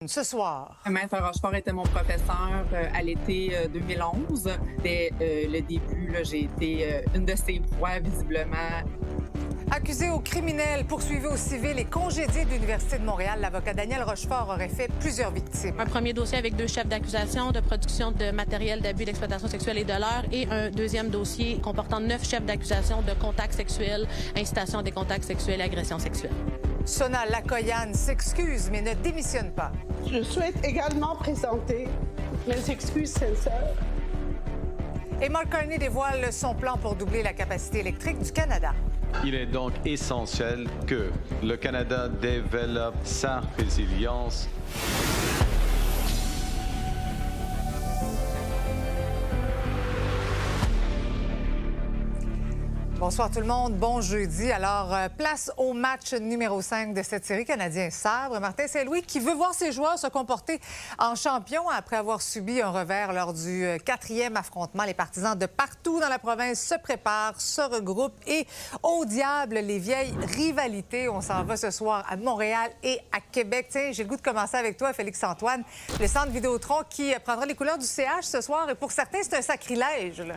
Ce soir. Maître Rochefort était mon professeur à l'été 2011. Dès le début, j'ai été une de ses proies, visiblement. Accusé au criminel, poursuivi au civil et congédié de l'Université de Montréal, l'avocat Daniel Rochefort aurait fait plusieurs victimes. Un premier dossier avec 2 chefs d'accusation de production de matériel d'abus d'exploitation sexuelle et de l'heure et un deuxième dossier comportant 9 chefs d'accusation de contacts sexuels, incitation à des contacts sexuels et agressions sexuelles. Sona Lakoyan s'excuse mais ne démissionne pas. Je souhaite également présenter mes excuses sincères. Et Mark Carney dévoile son plan pour doubler la capacité électrique du Canada. Il est donc essentiel que le Canada développe sa résilience. Bonsoir tout le monde, bon jeudi. Alors, place au match numéro 5 de cette série Canadien-Sabre. Martin Saint-Louis qui veut voir ses joueurs se comporter en champion après avoir subi un revers lors du 4e affrontement. Les partisans de partout dans la province se préparent, se regroupent et au diable les vieilles rivalités. On s'en va ce soir à Montréal et à Québec. Tiens, j'ai le goût de commencer avec toi, Félix-Antoine. Le Centre Vidéotron qui prendra les couleurs du CH ce soir et pour certains, c'est un sacrilège, là.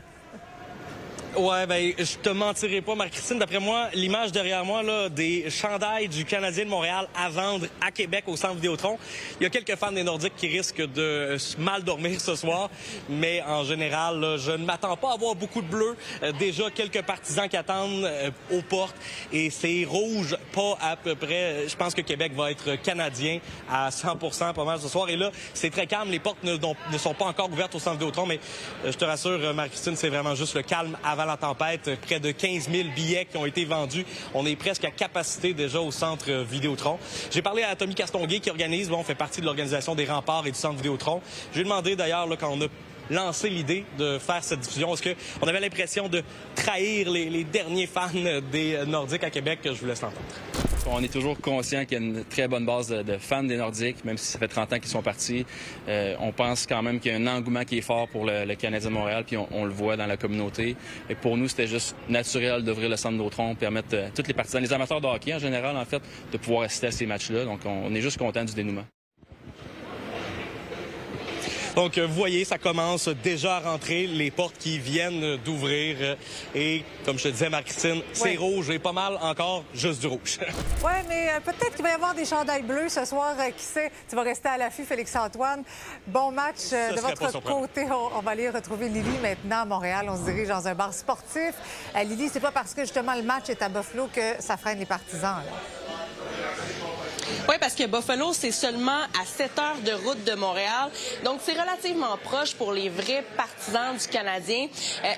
Ouais, ben je te mentirai pas, Marie-Christine. D'après moi, l'image derrière moi là, des chandails du Canadien de Montréal à vendre à Québec au Centre Vidéotron. Il y a quelques fans des Nordiques qui risquent de mal dormir ce soir, mais en général, là, je ne m'attends pas à voir beaucoup de bleus. Déjà quelques partisans qui attendent aux portes et c'est rouge, pas à peu près. Je pense que Québec va être canadien à 100% pas mal ce soir. Et là, c'est très calme. Les portes ne sont pas encore ouvertes au Centre Vidéotron, mais je te rassure, Marie-Christine, c'est vraiment juste le calme avant la tempête. Près de 15 000 billets qui ont été vendus. On est presque à capacité déjà au Centre Vidéotron. J'ai parlé à Tommy Castonguay qui organise, on fait partie de l'organisation des remparts et du Centre Vidéotron. J'ai demandé d'ailleurs quand on a lancé l'idée de faire cette diffusion, est-ce qu'on avait l'impression de trahir les derniers fans des Nordiques à Québec? Je vous laisse l'entendre. On est toujours conscient qu'il y a une très bonne base de fans des Nordiques, même si ça fait 30 ans qu'ils sont partis. On pense quand même qu'il y a un engouement qui est fort pour le Canadien de Montréal, puis on le voit dans la communauté. Et pour nous, c'était juste naturel d'ouvrir le Centre Vidéotron, permettre à tous les partisans, les amateurs de hockey en général, en fait, de pouvoir assister à ces matchs-là. Donc, on est juste content du dénouement. Donc, vous voyez, ça commence déjà à rentrer, les portes qui viennent d'ouvrir. Et, comme je te disais, Marc-Christine, c'est rouge et pas mal encore juste du rouge. Oui, mais peut-être qu'il va y avoir des chandails bleus ce soir. Qui sait? Tu vas rester à l'affût, Félix-Antoine. Bon match de votre côté. On va aller retrouver Lily maintenant à Montréal. On se dirige dans un bar sportif. Lily, c'est pas parce que, justement, le match est à Buffalo que ça freine les partisans, là. Oui, parce que Buffalo, c'est seulement à 7 heures de route de Montréal. Donc, c'est relativement proche pour les vrais partisans du Canadien.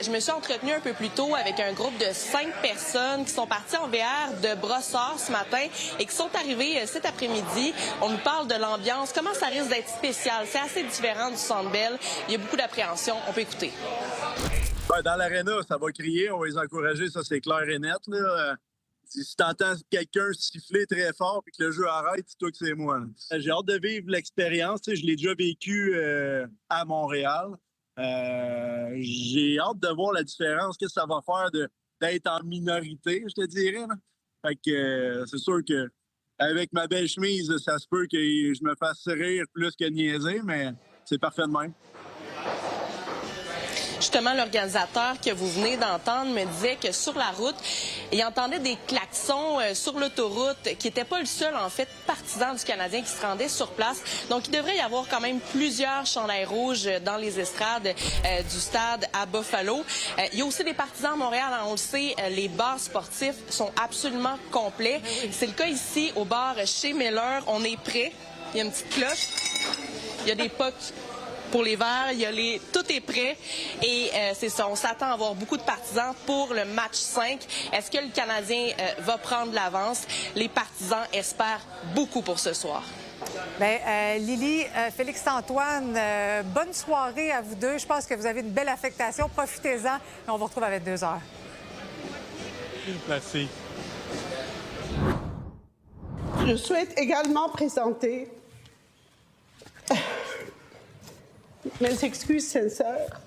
Je me suis entretenue un peu plus tôt avec un groupe de 5 personnes qui sont parties en VR de Brossard ce matin et qui sont arrivées cet après-midi. On nous parle de l'ambiance, comment ça risque d'être spécial. C'est assez différent du Centre Bell. Il y a beaucoup d'appréhension. On peut écouter. Ben, dans l'aréna, ça va crier. On va les encourager. Ça, c'est clair et net, là. Si tu entends quelqu'un siffler très fort et que le jeu arrête, c'est toi que c'est moi. J'ai hâte de vivre l'expérience. Je l'ai déjà vécu à Montréal. J'ai hâte de voir la différence, qu'est-ce que ça va faire d'être en minorité, je te dirais. Là. Fait que c'est sûr que avec ma belle chemise, ça se peut que je me fasse rire plus que niaiser, mais c'est parfait de même. Justement, l'organisateur que vous venez d'entendre me disait que sur la route, il entendait des klaxons sur l'autoroute, qui n'était pas le seul, en fait, partisan du Canadien qui se rendait sur place. Donc, il devrait y avoir quand même plusieurs chandails rouges dans les estrades du stade à Buffalo. Il y a aussi des partisans à Montréal, hein, on le sait, les bars sportifs sont absolument complets. C'est le cas ici, au bar chez Miller. On est prêt. Il y a une petite cloche. Il y a des pucks pour les verts, tout est prêt et c'est ça, on s'attend à avoir beaucoup de partisans pour le match 5. Est-ce que le Canadien va prendre l'avance? Les partisans espèrent beaucoup pour ce soir. Bien, Lily, Félix-Antoine, bonne soirée à vous deux. Je pense que vous avez une belle affectation. Profitez-en et on vous retrouve à 22 heures. Merci. Je souhaite également présenter mes excuses sincères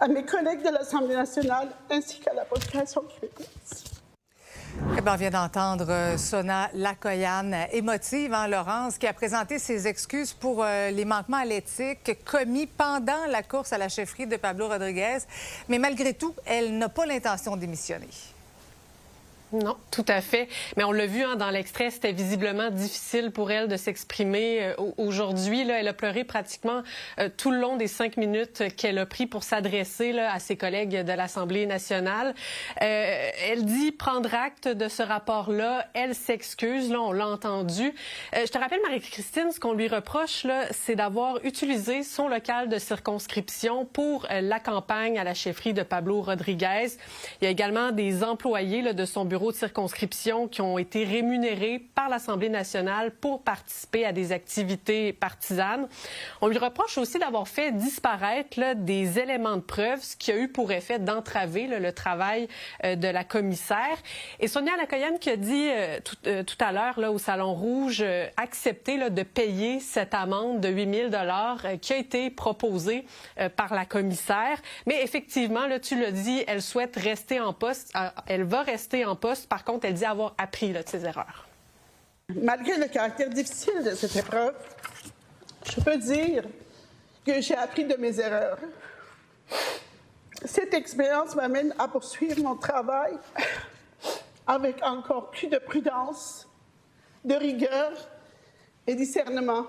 à mes collègues de l'Assemblée nationale ainsi qu'à la population québécoise. Ben, on vient d'entendre Sona Lakoyan, émotive, hein, Laurence, qui a présenté ses excuses pour les manquements à l'éthique commis pendant la course à la chefferie de Pablo Rodriguez. Mais malgré tout, elle n'a pas l'intention de démissionner. Non, tout à fait. Mais on l'a vu hein, dans l'extrait, c'était visiblement difficile pour elle de s'exprimer. Aujourd'hui, là, elle a pleuré pratiquement tout le long des 5 minutes qu'elle a pris pour s'adresser là, à ses collègues de l'Assemblée nationale. Elle dit prendre acte de ce rapport-là. Elle s'excuse, là, on l'a entendu. Je te rappelle, Marie-Christine, ce qu'on lui reproche, là, c'est d'avoir utilisé son local de circonscription pour la campagne à la chefferie de Pablo Rodriguez. Il y a également des employés là, de son bureau de circonscription qui ont été rémunérés par l'Assemblée nationale pour participer à des activités partisanes. On lui reproche aussi d'avoir fait disparaître là, des éléments de preuve, ce qui a eu pour effet d'entraver le travail de la commissaire. Et Sonia Lakoyan qui a dit tout à l'heure là, au Salon Rouge accepter là, de payer cette amende de 8 000 qui a été proposée par la commissaire. Mais effectivement, là, tu l'as dit, elle souhaite rester en poste. Elle va rester en poste. Par contre, elle dit avoir appris là, de ses erreurs. Malgré le caractère difficile de cette épreuve, je peux dire que j'ai appris de mes erreurs. Cette expérience m'amène à poursuivre mon travail avec encore plus de prudence, de rigueur et discernement.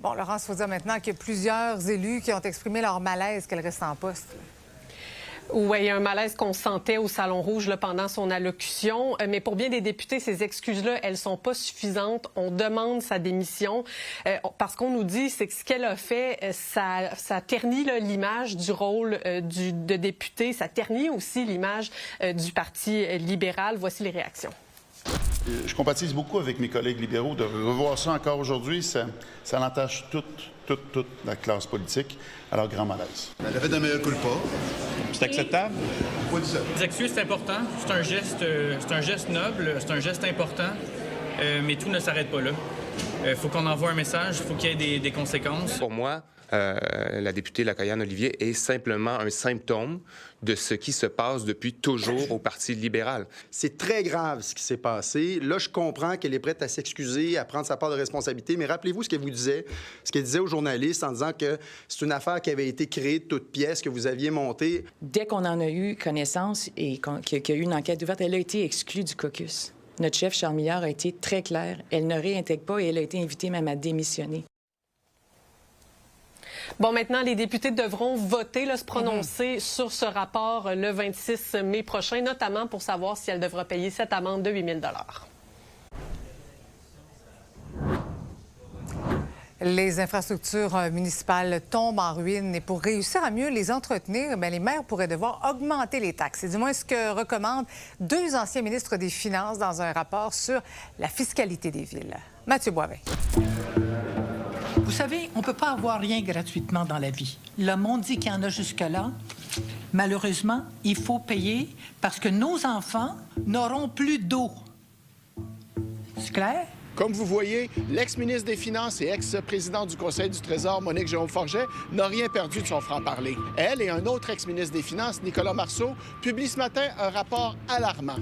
Bon, Laurence, il faut dire maintenant qu'il y a plusieurs élus qui ont exprimé leur malaise qu'elle reste en poste. Oui, il y a un malaise qu'on sentait au Salon Rouge là, pendant son allocution. Mais pour bien des députés, ces excuses-là, elles sont pas suffisantes. On demande sa démission parce qu'on nous dit c'est que ce qu'elle a fait, ça ternit l'image du rôle de député. Ça ternit aussi l'image du Parti libéral. Voici les réactions. Je compatis beaucoup avec mes collègues libéraux. De revoir ça encore aujourd'hui, ça entache toute la classe politique à leur grand malaise. Elle a fait un meilleur culpa. C'est acceptable? Pourquoi dis ça? Les excuses, c'est important. C'est un geste noble, c'est un geste important, mais tout ne s'arrête pas là. Il faut qu'on envoie un message, il faut qu'il y ait des conséquences. Pour moi, la députée Lakoyan Olivier est simplement un symptôme de ce qui se passe depuis toujours au Parti libéral. C'est très grave ce qui s'est passé. Là, je comprends qu'elle est prête à s'excuser, à prendre sa part de responsabilité, mais rappelez-vous ce qu'elle disait aux journalistes en disant que c'est une affaire qui avait été créée de toutes pièces, que vous aviez montée. Dès qu'on en a eu connaissance et qu'il y a eu une enquête ouverte, elle a été exclue du caucus. Notre chef, Charles Milliard, a été très clair. Elle ne réintègre pas et elle a été invitée même à démissionner. Bon, maintenant, les députés devront voter, là, se prononcer sur ce rapport le 26 mai prochain, notamment pour savoir si elle devra payer cette amende de 8 000 Les infrastructures municipales tombent en ruine et pour réussir à mieux les entretenir, bien, les maires pourraient devoir augmenter les taxes. C'est du moins ce que recommandent deux anciens ministres des Finances dans un rapport sur la fiscalité des villes. Mathieu Boivin. Vous savez, on ne peut pas avoir rien gratuitement dans la vie. Le monde dit qu'il y en a jusque-là. Malheureusement, il faut payer parce que nos enfants n'auront plus d'eau. C'est clair? Comme vous voyez, l'ex-ministre des Finances et ex-présidente du Conseil du Trésor, Monique Jérôme-Forget, n'a rien perdu de son franc-parler. Elle et un autre ex-ministre des Finances, Nicolas Marceau, publient ce matin un rapport alarmant.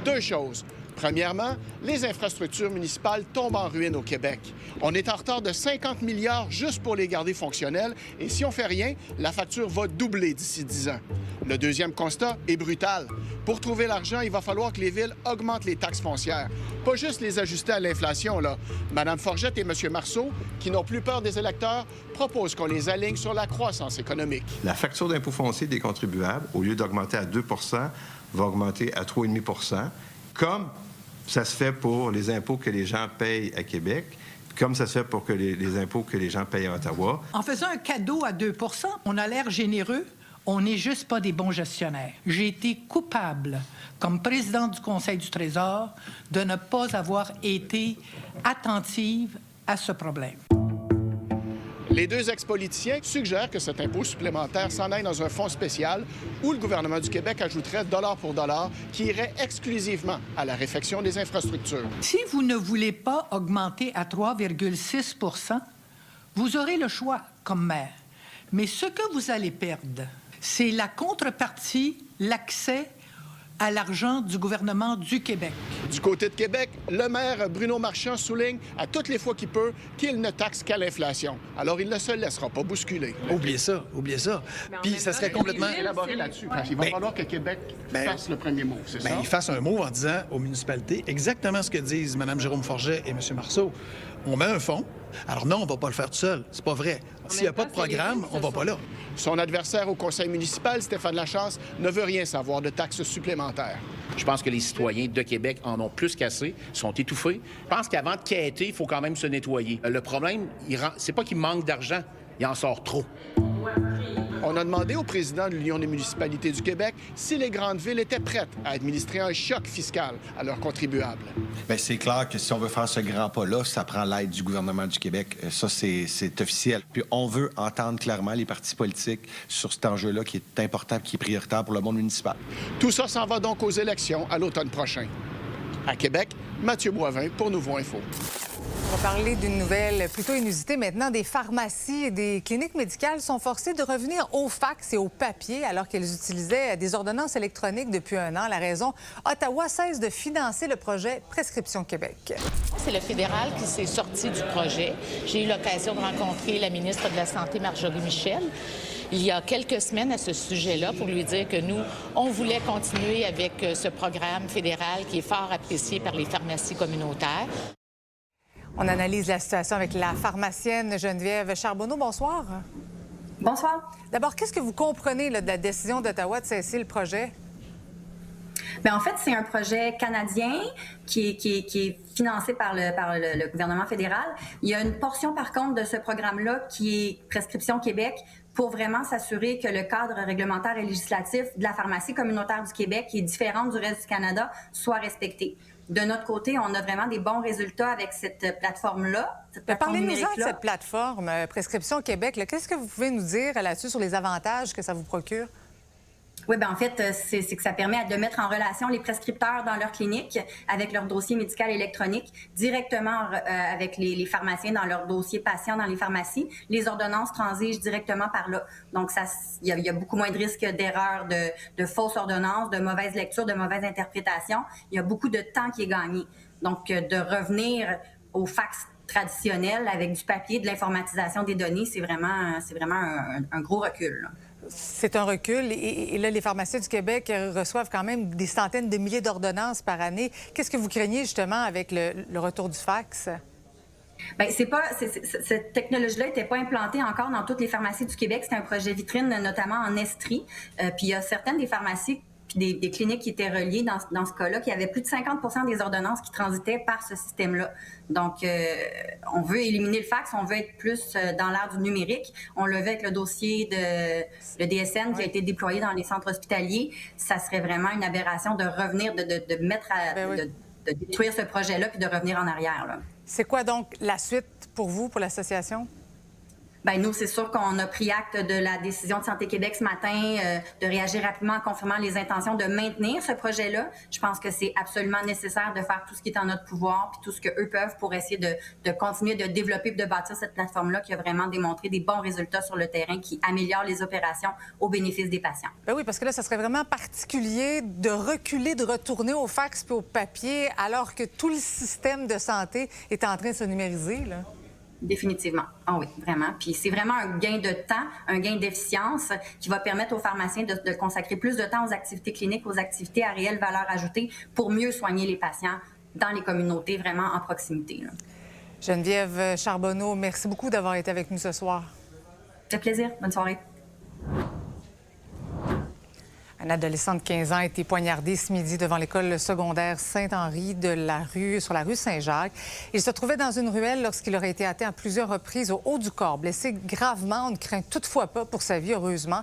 Deux choses. Premièrement, les infrastructures municipales tombent en ruine au Québec. On est en retard de 50 milliards juste pour les garder fonctionnelles et si on fait rien, la facture va doubler d'ici 10 ans. Le deuxième constat est brutal. Pour trouver l'argent, il va falloir que les villes augmentent les taxes foncières. Pas juste les ajuster à l'inflation, là. Mme Forgette et M. Marceau, qui n'ont plus peur des électeurs, proposent qu'on les aligne sur la croissance économique. La facture d'impôt foncier des contribuables, au lieu d'augmenter à 2 va augmenter à 3,5 comme ça se fait pour les impôts que les gens payent à Québec, comme ça se fait pour les impôts que les gens payent à Ottawa. En faisant un cadeau à 2 on a l'air généreux, on n'est juste pas des bons gestionnaires. J'ai été coupable, comme présidente du Conseil du Trésor, de ne pas avoir été attentive à ce problème. Les deux ex-politiciens suggèrent que cet impôt supplémentaire s'en aille dans un fonds spécial où le gouvernement du Québec ajouterait dollar pour dollar qui irait exclusivement à la réfection des infrastructures. Si vous ne voulez pas augmenter à 3,6 % vous aurez le choix comme maire. Mais ce que vous allez perdre, c'est la contrepartie, l'accès à l'argent du gouvernement du Québec. Du côté de Québec, le maire Bruno Marchand souligne à toutes les fois qu'il peut qu'il ne taxe qu'à l'inflation. Alors, il ne se laissera pas bousculer. Oubliez ça, oubliez ça. Puis ça serait complètement... Élaborer là-dessus. Il va falloir que Québec fasse le premier mot, c'est ça? Il fasse un mot en disant aux municipalités exactement ce que disent Mme Jérôme Forget et M. Marceau. On met un fonds. Alors non, on ne va pas le faire tout seul. C'est pas vrai. S'il n'y a pas de programme, on ne va pas là. Son adversaire au conseil municipal, Stéphane Lachance, ne veut rien savoir de taxes supplémentaires. Je pense que les citoyens de Québec en ont plus qu'assez, sont étouffés. Je pense qu'avant de quêter, il faut quand même se nettoyer. Le problème, c'est pas qu'il manque d'argent, il en sort trop. On a demandé au président de l'Union des municipalités du Québec si les grandes villes étaient prêtes à administrer un choc fiscal à leurs contribuables. Bien, c'est clair que si on veut faire ce grand pas-là, ça prend l'aide du gouvernement du Québec. Ça, c'est officiel. Puis on veut entendre clairement les partis politiques sur cet enjeu-là qui est important, qui est prioritaire pour le monde municipal. Tout ça s'en va donc aux élections à l'automne prochain. À Québec, Mathieu Boivin pour Nouveau Info. On va parler d'une nouvelle plutôt inusitée maintenant. Des pharmacies et des cliniques médicales sont forcées de revenir au fax et au papier alors qu'elles utilisaient des ordonnances électroniques depuis un an. La raison, Ottawa cesse de financer le projet Prescription Québec. C'est le fédéral qui s'est sorti du projet. J'ai eu l'occasion de rencontrer la ministre de la Santé, Marjorie Michel, il y a quelques semaines à ce sujet-là pour lui dire que nous, on voulait continuer avec ce programme fédéral qui est fort apprécié par les pharmacies communautaires. On analyse la situation avec la pharmacienne Geneviève Charbonneau. Bonsoir. Bonsoir. D'abord, qu'est-ce que vous comprenez là, de la décision d'Ottawa de cesser le projet? Bien, en fait, c'est un projet canadien qui est financé par le gouvernement fédéral. Il y a une portion, par contre, de ce programme-là qui est Prescription Québec pour vraiment s'assurer que le cadre réglementaire et législatif de la pharmacie communautaire du Québec, qui est différente du reste du Canada, soit respecté. De notre côté, on a vraiment des bons résultats avec cette plateforme-là. Parlez-nous-en de cette plateforme Prescription Québec. Qu'est-ce que vous pouvez nous dire là-dessus sur les avantages que ça vous procure? Oui, bien en fait, c'est que ça permet de mettre en relation les prescripteurs dans leur clinique avec leur dossier médical électronique, directement avec les pharmaciens dans leur dossier patient dans les pharmacies. Les ordonnances transigent directement par là. Donc, il y a beaucoup moins de risques d'erreurs, de fausses ordonnances, de mauvaises lectures, de mauvaises interprétations. Il y a beaucoup de temps qui est gagné. Donc, de revenir au fax traditionnel avec du papier, de l'informatisation des données, c'est vraiment un gros recul, là. C'est un recul. Et là, les pharmaciens du Québec reçoivent quand même des centaines de milliers d'ordonnances par année. Qu'est-ce que vous craignez justement avec le retour du fax? Bien, cette technologie-là n'était pas implantée encore dans toutes les pharmacies du Québec. C'est un projet vitrine, notamment en Estrie. Puis il y a certaines des pharmacies puis des cliniques qui étaient reliées dans ce cas-là, qui avaient plus de 50% des ordonnances qui transitaient par ce système-là. Donc, on veut éliminer le fax, on veut être plus dans l'ère du numérique. On le veut avec le dossier le DSN qui a été déployé dans les centres hospitaliers. Ça serait vraiment une aberration de revenir, de mettre de détruire ce projet-là puis de revenir en arrière, là. C'est quoi donc la suite pour vous, pour l'association? Bien, nous, c'est sûr qu'on a pris acte de la décision de Santé Québec ce matin de réagir rapidement en confirmant les intentions de maintenir ce projet-là. Je pense que c'est absolument nécessaire de faire tout ce qui est en notre pouvoir puis tout ce qu'eux peuvent pour essayer de continuer de développer et de bâtir cette plateforme-là qui a vraiment démontré des bons résultats sur le terrain qui améliorent les opérations au bénéfice des patients. Bien oui, parce que là, ça serait vraiment particulier de reculer, de retourner au fax puis au papier alors que tout le système de santé est en train de se numériser, là. Définitivement. Ah oui, vraiment. Puis c'est vraiment un gain de temps, un gain d'efficience qui va permettre aux pharmaciens de consacrer plus de temps aux activités cliniques, aux activités à réelle valeur ajoutée pour mieux soigner les patients dans les communautés, vraiment en proximité, là. Geneviève Charbonneau, merci beaucoup d'avoir été avec nous ce soir. Ça fait plaisir. Bonne soirée. Un adolescent de 15 ans a été poignardé ce midi devant l'école secondaire Saint-Henri sur la rue Saint-Jacques. Il se trouvait dans une ruelle lorsqu'il aurait été atteint à plusieurs reprises au haut du corps. Blessé gravement, on ne craint toutefois pas pour sa vie, heureusement.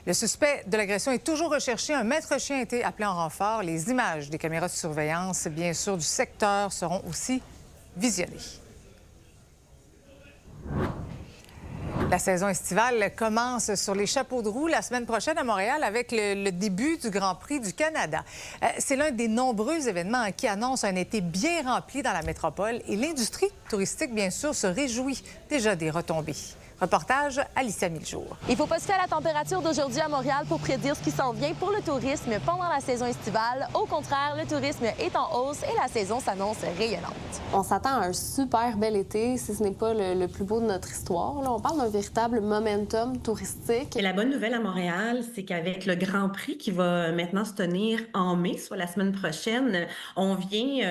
Le suspect de l'agression est toujours recherché. Un maître chien a été appelé en renfort. Les images des caméras de surveillance, bien sûr, du secteur seront aussi visionnées. La saison estivale commence sur les chapeaux de roue la semaine prochaine à Montréal avec le début du Grand Prix du Canada. C'est l'un des nombreux événements qui annoncent un été bien rempli dans la métropole et l'industrie touristique, bien sûr, se réjouit déjà des retombées. Reportage Alicia Miljour. Il ne faut pas se fier à la température d'aujourd'hui à Montréal pour prédire ce qui s'en vient pour le tourisme pendant la saison estivale. Au contraire, le tourisme est en hausse et la saison s'annonce rayonnante. On s'attend à un super bel été, si ce n'est pas le plus beau de notre histoire. Là, on parle d'un véritable momentum touristique. Et la bonne nouvelle à Montréal, c'est qu'avec le Grand Prix qui va maintenant se tenir en mai, soit la semaine prochaine, on vient...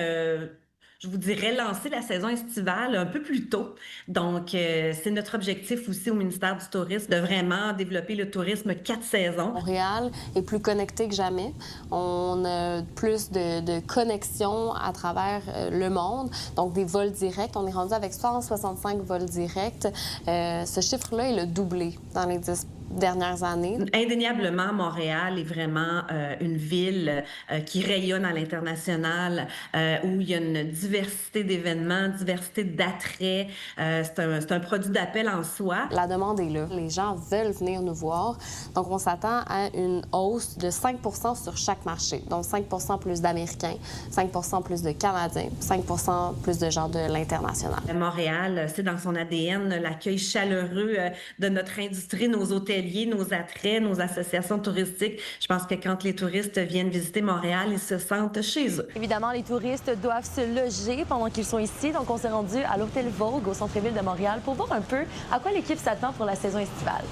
je vous dirais, lancer la saison estivale un peu plus tôt. Donc, c'est notre objectif aussi au ministère du Tourisme de vraiment développer le tourisme 4 saisons. Montréal est plus connecté que jamais. On a plus de connexions à travers le monde, donc des vols directs. On est rendu avec 165 vols directs. Ce chiffre-là, il a doublé dans les 10 dernières années. Indéniablement, Montréal est vraiment une ville qui rayonne à l'international, où il y a une diversité d'événements, diversité d'attraits. C'est un produit d'appel en soi. La demande est là. Les gens veulent venir nous voir. Donc, on s'attend à une hausse de 5 % sur chaque marché. Donc, 5 % plus d'Américains, 5 % plus de Canadiens, 5 % plus de gens de l'international. Montréal, c'est dans son ADN l'accueil chaleureux de notre industrie, nos hôteliers, nos attraits, nos associations touristiques. Je pense que quand les touristes viennent visiter Montréal, ils se sentent chez eux. Évidemment, les touristes doivent se loger pendant qu'ils sont ici. Donc, on s'est rendu à l'Hôtel Vogue au centre-ville de Montréal pour voir un peu à quoi l'équipe s'attend pour la saison estivale.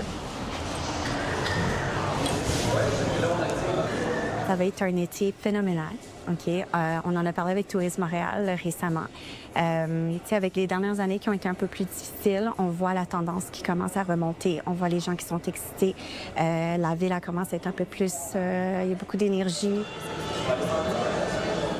Ça va être un été phénoménal. OK? On en a parlé avec Tourisme Montréal récemment. Avec les dernières années qui ont été un peu plus difficiles, on voit la tendance qui commence à remonter. On voit les gens qui sont excités. La ville commence à être un peu plus... il y a beaucoup d'énergie.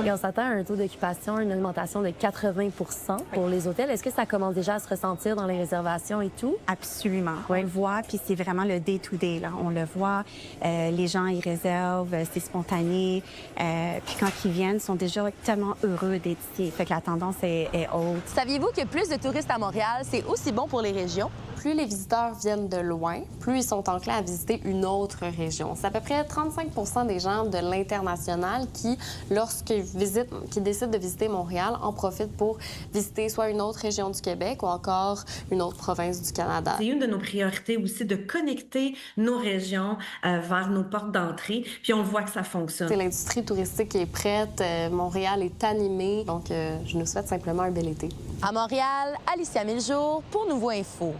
Et on s'attend à un taux d'occupation, une augmentation de 80 % pour les hôtels. Est-ce que ça commence déjà à se ressentir dans les réservations et tout? Absolument. On le voit, puis c'est vraiment le day-to-day, là. On le voit, les gens, ils réservent, c'est spontané. Puis quand ils viennent, ils sont déjà tellement heureux d'être ici. Fait que la tendance est haute. Saviez-vous que plus de touristes à Montréal, c'est aussi bon pour les régions? Plus les visiteurs viennent de loin, plus ils sont enclins à visiter une autre région. C'est à peu près 35 % des gens de l'international qui, lorsqu'ils décident de visiter Montréal, en profitent pour visiter soit une autre région du Québec ou encore une autre province du Canada. C'est une de nos priorités aussi de connecter nos régions vers nos portes d'entrée, puis on voit que ça fonctionne. L'industrie touristique est prête, Montréal est animé, donc je nous souhaite simplement un bel été. À Montréal, Alicia Miljour pour Nouveau Info.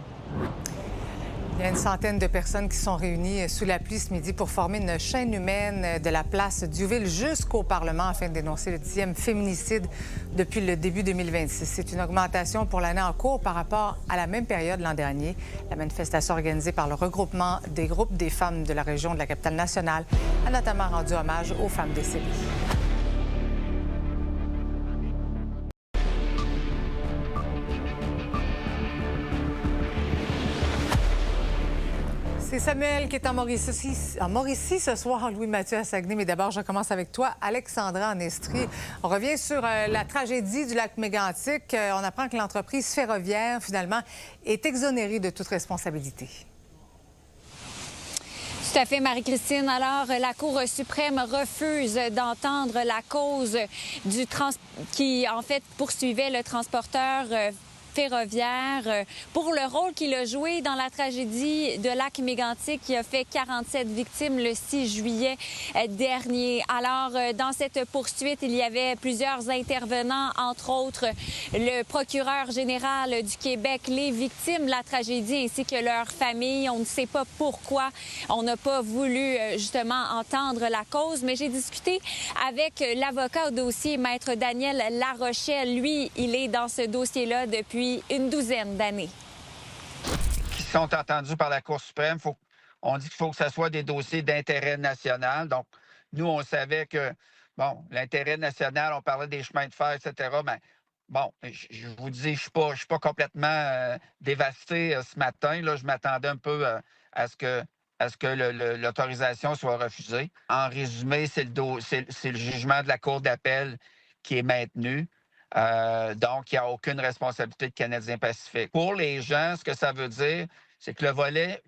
Il y a une centaine de personnes qui sont réunies sous la pluie ce midi pour former une chaîne humaine de la place Diouville jusqu'au Parlement afin de dénoncer le 10e féminicide depuis le début 2026. C'est une augmentation pour l'année en cours par rapport à la même période l'an dernier. La manifestation organisée par le regroupement des groupes des femmes de la région de la capitale nationale a notamment rendu hommage aux femmes décédées. C'est Samuel qui est en Mauricie ce soir, Louis-Mathieu à Saguenay. Mais d'abord, je commence avec toi, Alexandra en Estrie. On revient sur la tragédie du lac Mégantic. On apprend que l'entreprise ferroviaire, finalement, est exonérée de toute responsabilité. Tout à fait, Marie-Christine. Alors, la Cour suprême refuse d'entendre la cause qui, en fait, poursuivait le transporteur ferroviaire pour le rôle qu'il a joué dans la tragédie de lac Mégantic qui a fait 47 victimes le 6 juillet dernier. Alors, dans cette poursuite, il y avait plusieurs intervenants, entre autres le procureur général du Québec, les victimes de la tragédie ainsi que leurs familles. On ne sait pas pourquoi on n'a pas voulu justement entendre la cause, mais j'ai discuté avec l'avocat au dossier, Maître Daniel Larochelle. Lui, il est dans ce dossier-là depuis une douzaine d'années. Qui sont entendus par la Cour suprême. On dit qu'il faut que ce soit des dossiers d'intérêt national. Donc, nous, on savait que, bon, l'intérêt national, on parlait des chemins de fer, etc. Mais bon, je vous dis, je ne suis pas complètement dévasté ce matin. Là, je m'attendais un peu à ce que l'autorisation soit refusée. En résumé, c'est le jugement de la Cour d'appel qui est maintenu. Donc, il n'y a aucune responsabilité de Canadien Pacifique. Pour les gens, ce que ça veut dire, c'est que le volet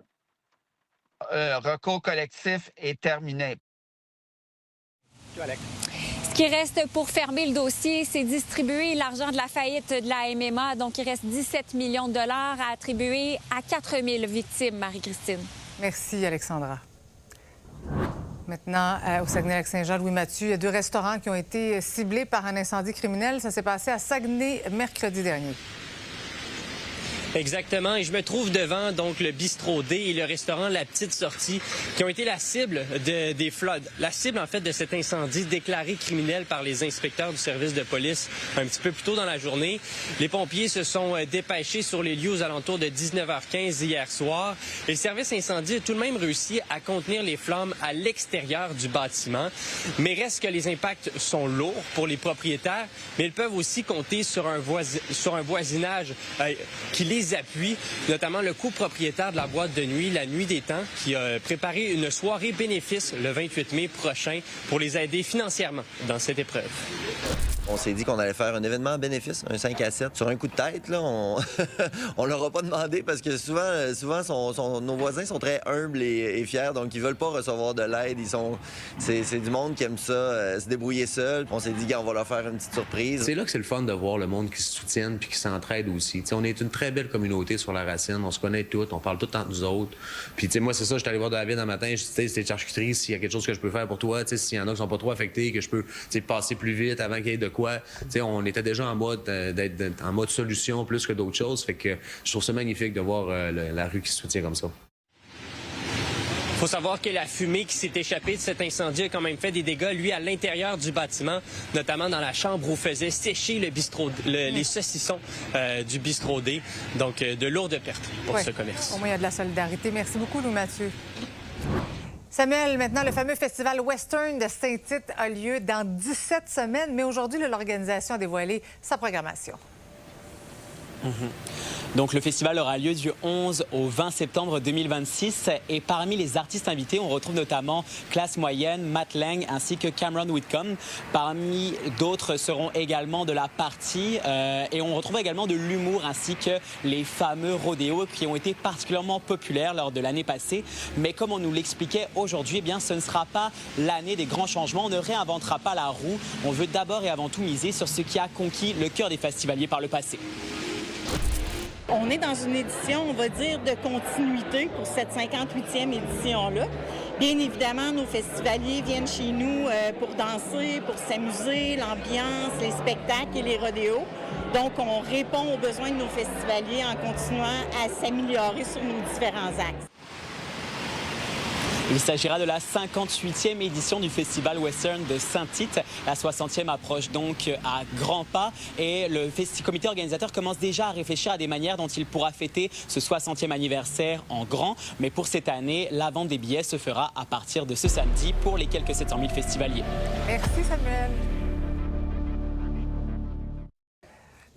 recours collectif est terminé. Ce qui reste pour fermer le dossier, c'est distribuer l'argent de la faillite de la MMA. Donc, il reste 17 millions de dollars à attribuer à 4000 victimes, Marie-Christine. Merci, Alexandra. Maintenant, au Saguenay-Lac-Saint-Jean, Louis-Mathieu, il y a 2 restaurants qui ont été ciblés par un incendie criminel. Ça s'est passé à Saguenay mercredi dernier. Exactement. Et je me trouve devant donc le Bistrot D et le restaurant La Petite Sortie qui ont été la cible des floods. La cible, en fait, de cet incendie déclaré criminel par les inspecteurs du service de police un petit peu plus tôt dans la journée. Les pompiers se sont dépêchés sur les lieux aux alentours de 19h15 hier soir. Et le service incendie a tout de même réussi à contenir les flammes à l'extérieur du bâtiment. Mais reste que les impacts sont lourds pour les propriétaires, mais ils peuvent aussi compter sur un voisinage qui les appuie, notamment le copropriétaire de la boîte de nuit, La Nuit des Temps, qui a préparé une soirée bénéfice le 28 mai prochain pour les aider financièrement dans cette épreuve. On s'est dit qu'on allait faire un événement bénéfice, un 5 à 7. Sur un coup de tête, là, on leur a pas demandé parce que souvent nos voisins sont très humbles et fiers, donc ils veulent pas recevoir de l'aide. C'est du monde qui aime ça, se débrouiller seul. On s'est dit qu'on va leur faire une petite surprise. C'est là que c'est le fun de voir le monde qui se soutienne puis qui s'entraide aussi. T'sais, on est une très belle communauté sur la Racine, on se connaît tous, on parle tout entre nous autres. Puis moi, c'est ça, j'étais allé voir David un matin, je dis, c'est charcuterie, s'il y a quelque chose que je peux faire pour toi, s'il y en a qui sont pas trop affectés, que je peux passer plus vite avant qu'il y ait de quoi. On était déjà en mode d'être en mode solution plus que d'autres choses. Fait que je trouve ça magnifique de voir la rue qui se soutient comme ça. Il faut savoir que la fumée qui s'est échappée de cet incendie a quand même fait des dégâts, lui, à l'intérieur du bâtiment, notamment dans la chambre où faisait sécher les saucissons du Bistrot D. Donc, de lourdes pertes pour ce commerce. Au moins, il y a de la solidarité. Merci beaucoup, Louis-Mathieu. Samuel, maintenant, le fameux festival Western de Saint-Tite a lieu dans 17 semaines, mais aujourd'hui, l'organisation a dévoilé sa programmation. Donc, le festival aura lieu du 11 au 20 septembre 2026. Et parmi les artistes invités, on retrouve notamment Classe Moyenne, Matt Lang ainsi que Cameron Whitcomb. Parmi d'autres seront également de la partie. Et on retrouve également de l'humour ainsi que les fameux rodéos qui ont été particulièrement populaires lors de l'année passée. Mais comme on nous l'expliquait aujourd'hui, eh bien, ce ne sera pas l'année des grands changements. On ne réinventera pas la roue. On veut d'abord et avant tout miser sur ce qui a conquis le cœur des festivaliers par le passé. On est dans une édition, on va dire, de continuité pour cette 58e édition-là. Bien évidemment, nos festivaliers viennent chez nous pour danser, pour s'amuser, l'ambiance, les spectacles et les rodéos. Donc, on répond aux besoins de nos festivaliers en continuant à s'améliorer sur nos différents axes. Il s'agira de la 58e édition du Festival Western de Saint-Tite. La 60e approche donc à grands pas et le comité organisateur commence déjà à réfléchir à des manières dont il pourra fêter ce 60e anniversaire en grand. Mais pour cette année, la vente des billets se fera à partir de ce samedi pour les quelques 700 000 festivaliers. Merci Samuel.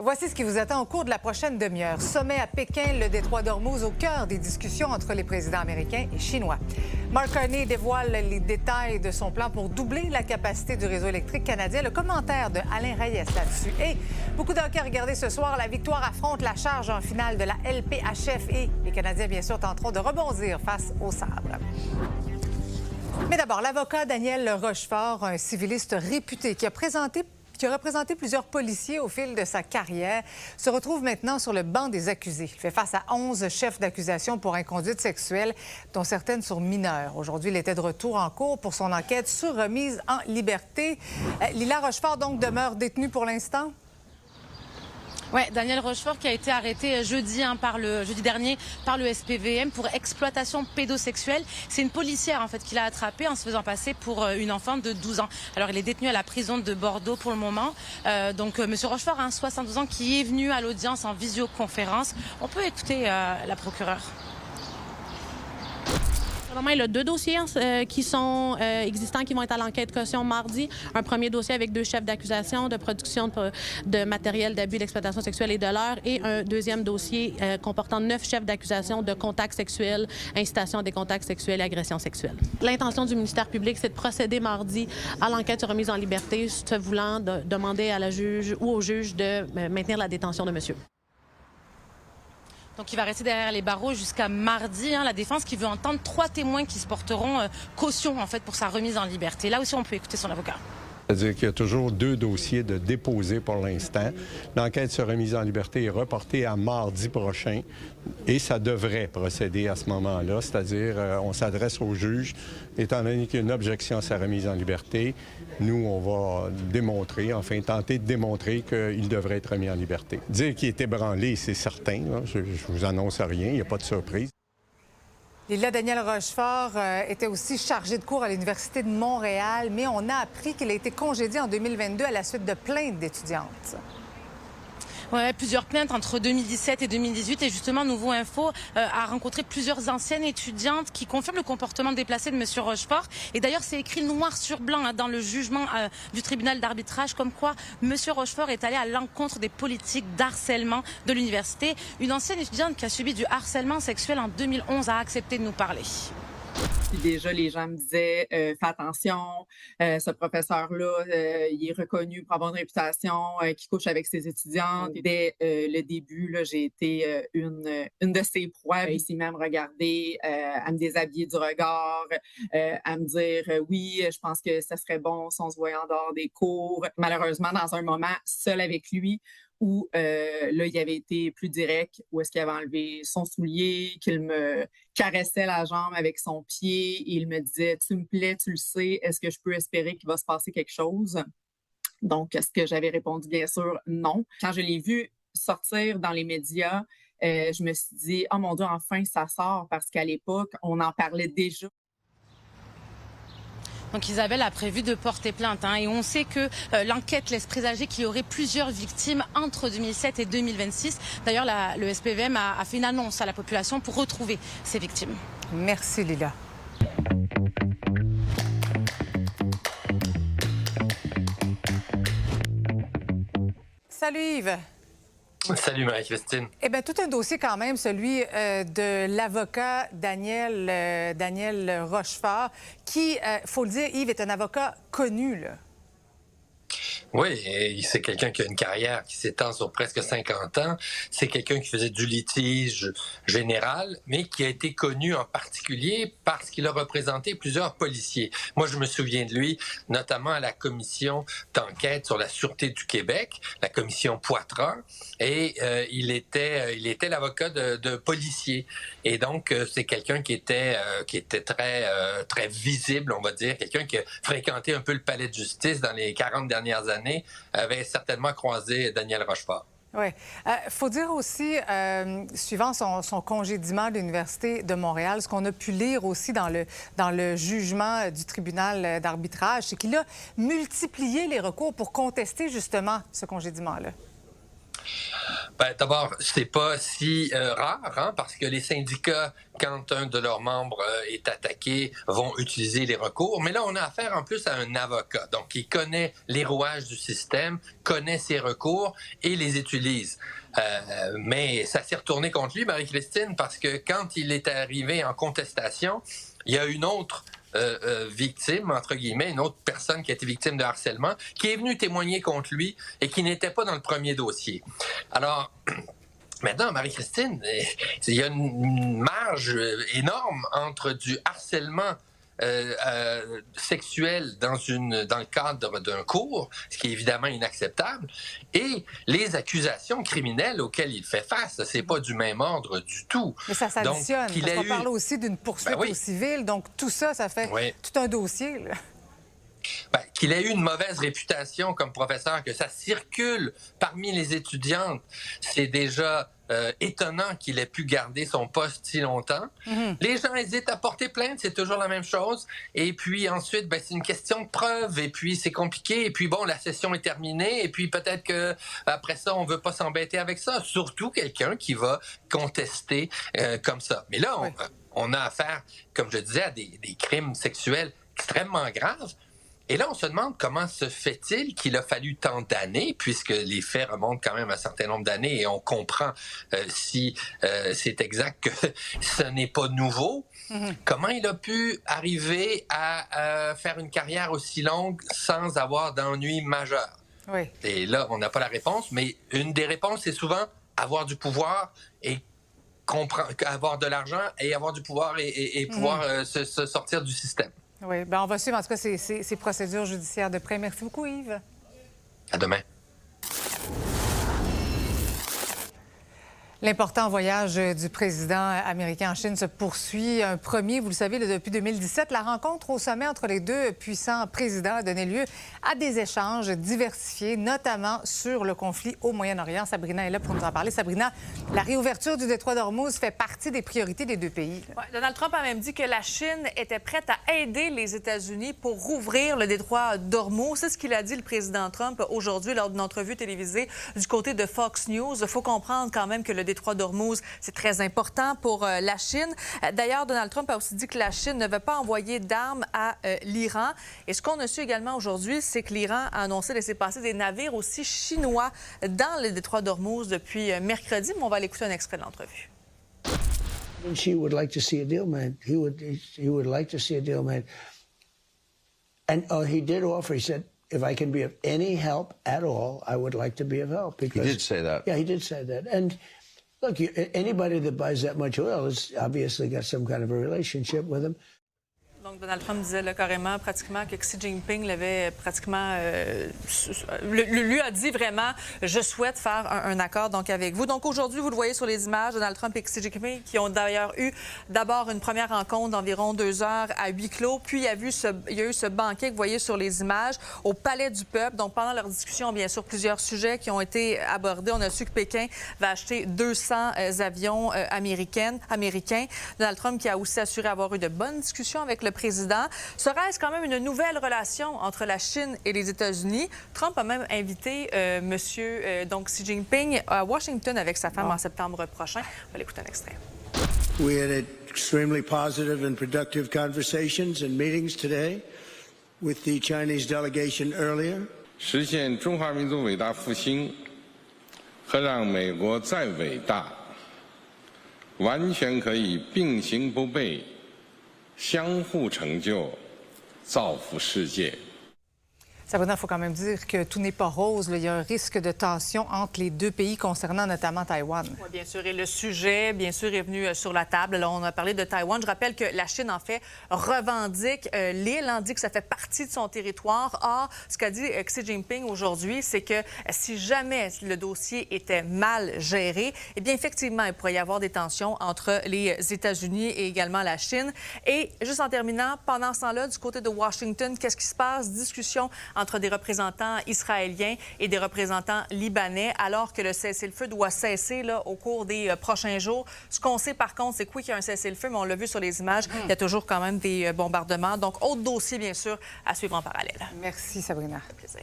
Voici ce qui vous attend au cours de la prochaine demi-heure. Sommet à Pékin, le détroit d'Ormuz au cœur des discussions entre les présidents américains et chinois. Mark Carney dévoile les détails de son plan pour doubler la capacité du réseau électrique canadien. Le commentaire de Alain Reyes là-dessus. Et beaucoup de hockey à regarder ce soir. La Victoire affronte la Charge en finale de la LPHF et les Canadiens, bien sûr, tenteront de rebondir face au Sabre. Mais d'abord, l'avocat Daniel Rochefort, un civiliste réputé qui a représenté plusieurs policiers au fil de sa carrière, se retrouve maintenant sur le banc des accusés. Il fait face à 11 chefs d'accusation pour inconduite sexuelle, dont certaines sur mineurs. Aujourd'hui, il était de retour en cours pour son enquête sur remise en liberté. Lila Rochefort, donc, demeure détenue pour l'instant? Oui, Daniel Rochefort qui a été arrêté jeudi dernier par le SPVM pour exploitation pédosexuelle. C'est une policière en fait qui l'a attrapé en se faisant passer pour une enfant de 12 ans. Alors il est détenu à la prison de Bordeaux pour le moment. Monsieur Rochefort a 72 ans qui est venu à l'audience en visioconférence. On peut écouter la procureure. Il a 2 dossiers qui sont existants, qui vont être à l'enquête caution mardi. Un premier dossier avec 2 chefs d'accusation de production de matériel d'abus d'exploitation sexuelle et de l'heure et un deuxième dossier comportant 9 chefs d'accusation de contacts sexuels, incitation à des contacts sexuels et agressions sexuelles. L'intention du ministère public, c'est de procéder mardi à l'enquête sur remise en liberté, se voulant demander à la juge ou au juge de maintenir la détention de monsieur. Donc, il va rester derrière les barreaux jusqu'à mardi. La défense qui veut entendre 3 témoins qui se porteront caution, en fait, pour sa remise en liberté. Là aussi, on peut écouter son avocat. C'est-à-dire qu'il y a toujours 2 dossiers de déposés pour l'instant. L'enquête sur remise en liberté est reportée à mardi prochain et ça devrait procéder à ce moment-là, c'est-à-dire on s'adresse au juge. Étant donné qu'il y a une objection à sa remise en liberté, nous, on va démontrer, enfin tenter de démontrer qu'il devrait être remis en liberté. Dire qu'il est ébranlé, c'est certain. Là. Je vous annonce rien, il n'y a pas de surprise. Lila Daniel Rochefort était aussi chargé de cours à l'Université de Montréal, mais on a appris qu'il a été congédié en 2022 à la suite de plaintes d'étudiantes. Oui, plusieurs plaintes entre 2017 et 2018. Et justement, Nouveau Info a rencontré plusieurs anciennes étudiantes qui confirment le comportement déplacé de M. Rochefort. Et d'ailleurs, c'est écrit noir sur blanc dans le jugement du tribunal d'arbitrage, comme quoi M. Rochefort est allé à l'encontre des politiques d'harcèlement de l'université. Une ancienne étudiante qui a subi du harcèlement sexuel en 2011 a accepté de nous parler. Puis déjà, les gens me disaient fais attention, ce professeur-là, il est reconnu pour avoir une réputation qui couche avec ses étudiants. Dès le début, là, j'ai été une de ses proies. Il s'est même regardé à me déshabiller du regard, à me dire oui, je pense que ça serait bon si on se voyait en dehors des cours. Malheureusement, dans un moment seul avec lui, où là, il avait été plus direct, où est-ce qu'il avait enlevé son soulier, qu'il me caressait la jambe avec son pied, et il me disait « Tu me plais, tu le sais, est-ce que je peux espérer qu'il va se passer quelque chose? » Donc, est-ce que j'avais répondu bien sûr non. Quand je l'ai vu sortir dans les médias, je me suis dit « Oh mon Dieu, enfin, ça sort », parce qu'à l'époque, on en parlait déjà. Donc Isabelle a prévu de porter plainte et on sait que l'enquête laisse présager qu'il y aurait plusieurs victimes entre 2007 et 2026. D'ailleurs, le SPVM a fait une annonce à la population pour retrouver ces victimes. Merci Lila. Salut Yves. Salut Marie-Christine. Eh bien, tout un dossier quand même, celui de l'avocat Daniel Rochefort, qui, faut le dire, Yves, est un avocat connu, là. Oui, c'est quelqu'un qui a une carrière qui s'étend sur presque 50 ans. C'est quelqu'un qui faisait du litige général, mais qui a été connu en particulier parce qu'il a représenté plusieurs policiers. Moi, je me souviens de lui, notamment à la commission d'enquête sur la Sûreté du Québec, la commission Poitras, et il était l'avocat de policiers. Et donc, c'est quelqu'un qui était très visible, on va dire, quelqu'un qui a fréquenté un peu le palais de justice dans les 40 dernières années, avait certainement croisé Daniel Rochefort. Oui. Faut dire aussi, suivant son congédiement de l'Université de Montréal, ce qu'on a pu lire aussi dans le jugement du tribunal d'arbitrage, c'est qu'il a multiplié les recours pour contester justement ce congédiement-là. Ben, d'abord, c'est pas si rare, parce que les syndicats, quand un de leurs membres est attaqué, vont utiliser les recours. Mais là, on a affaire en plus à un avocat. Donc, il connaît les rouages du système, connaît ses recours et les utilise. Mais ça s'est retourné contre lui, Marie-Christine, parce que quand il est arrivé en contestation, il y a une autre victime, entre guillemets, une autre personne qui a été victime de harcèlement, qui est venue témoigner contre lui et qui n'était pas dans le premier dossier. Alors, maintenant, Marie-Christine, il y a une marge énorme entre du harcèlement sexuel dans le cadre d'un cours, ce qui est évidemment inacceptable, et les accusations criminelles auxquelles il fait face. C'est pas du même ordre du tout. Mais ça s'additionne, parce qu'on parle aussi d'une poursuite au civil, donc tout ça, ça fait tout un dossier, là. Ben, qu'il ait eu une mauvaise réputation comme professeur, que ça circule parmi les étudiantes, c'est déjà étonnant qu'il ait pu garder son poste si longtemps. Les gens hésitent à porter plainte, c'est toujours la même chose. Et puis ensuite, ben, c'est une question de preuve, et puis c'est compliqué, et puis bon, la session est terminée, et puis peut-être que après ça, on veut pas s'embêter avec ça. Surtout quelqu'un qui va contester comme ça. Mais là, on a affaire, comme je disais, à des crimes sexuels extrêmement graves. Et là, on se demande comment se fait-il qu'il a fallu tant d'années, puisque les faits remontent quand même un certain nombre d'années, et on comprend si c'est exact que ce n'est pas nouveau. Comment il a pu arriver à faire une carrière aussi longue sans avoir d'ennui majeur? Oui. Et là, on n'a pas la réponse, mais une des réponses, c'est souvent avoir du pouvoir et avoir de l'argent et avoir du pouvoir et pouvoir se sortir du système. Oui, bien, on va suivre en tout cas ces procédures judiciaires de près. Merci beaucoup, Yves. À demain. L'important voyage du président américain en Chine se poursuit. Un premier, vous le savez, depuis 2017, la rencontre au sommet entre les deux puissants présidents a donné lieu à des échanges diversifiés, notamment sur le conflit au Moyen-Orient. Sabrina est là pour nous en parler. Sabrina, la réouverture du détroit d'Ormuz fait partie des priorités des deux pays. Ouais, Donald Trump a même dit que la Chine était prête à aider les États-Unis pour rouvrir le détroit d'Ormuz. C'est ce qu'il a dit, le président Trump, aujourd'hui, lors d'une entrevue télévisée du côté de Fox News. Il faut comprendre quand même que le détroit d'Ormuz, c'est très important pour la Chine. D'ailleurs, Donald Trump a aussi dit que la Chine ne veut pas envoyer d'armes à l'Iran. Et ce qu'on a su également aujourd'hui, c'est que l'Iran a annoncé laisser passer des navires aussi chinois dans le détroit d'Ormuz depuis mercredi. Mais on va aller écouter un extrait de l'entrevue. She would like to see a deal made. He would like to see a deal made. And he did offer. He said, if I can be of any help at all, I would like to be of help. Because, he did say that. Yeah, he did say that. And look, anybody that buys that much oil has obviously got some kind of a relationship with him. Donc, Donald Trump disait là, carrément, pratiquement, que Xi Jinping l'avait pratiquement... lui a dit vraiment, je souhaite faire un accord donc, avec vous. Donc, aujourd'hui, vous le voyez sur les images, Donald Trump et Xi Jinping qui ont d'ailleurs eu d'abord une première rencontre d'environ 2 heures à huis clos. Puis, il y a eu ce banquet que vous voyez sur les images au Palais du Peuple. Donc, pendant leur discussion, bien sûr, plusieurs sujets qui ont été abordés. On a su que Pékin va acheter 200 avions américains. Donald Trump qui a aussi assuré avoir eu de bonnes discussions avec le président. Serait-ce quand même une nouvelle relation entre la Chine et les États-Unis? Trump a même invité donc Xi Jinping à Washington avec sa femme en septembre prochain. On va l'écouter un extrait. We had extremely positive and productive conversations and meetings today with the Chinese delegation earlier. 实现中华民族伟大复兴和让美国再伟大，完全可以并行不悖。 相互成就，造福世界。 Sabrina, il faut quand même dire que tout n'est pas rose. Là. Il y a un risque de tension entre les deux pays concernant notamment Taïwan. Oui, bien sûr. Et le sujet, bien sûr, est venu sur la table. Alors, on a parlé de Taïwan. Je rappelle que la Chine, en fait, revendique l'île, dit que ça fait partie de son territoire. Or, ce qu'a dit Xi Jinping aujourd'hui, c'est que si jamais le dossier était mal géré, eh bien, effectivement, il pourrait y avoir des tensions entre les États-Unis et également la Chine. Et juste en terminant, pendant ce temps-là, du côté de Washington, qu'est-ce qui se passe? Discussion entre des représentants israéliens et des représentants libanais, alors que le cessez-le-feu doit cesser là, au cours des prochains jours. Ce qu'on sait, par contre, c'est que oui, qu'il y a un cessez-le-feu, mais on l'a vu sur les images, il y a toujours quand même des bombardements. Donc, autre dossier, bien sûr, à suivre en parallèle. Merci, Sabrina. Ça fait plaisir.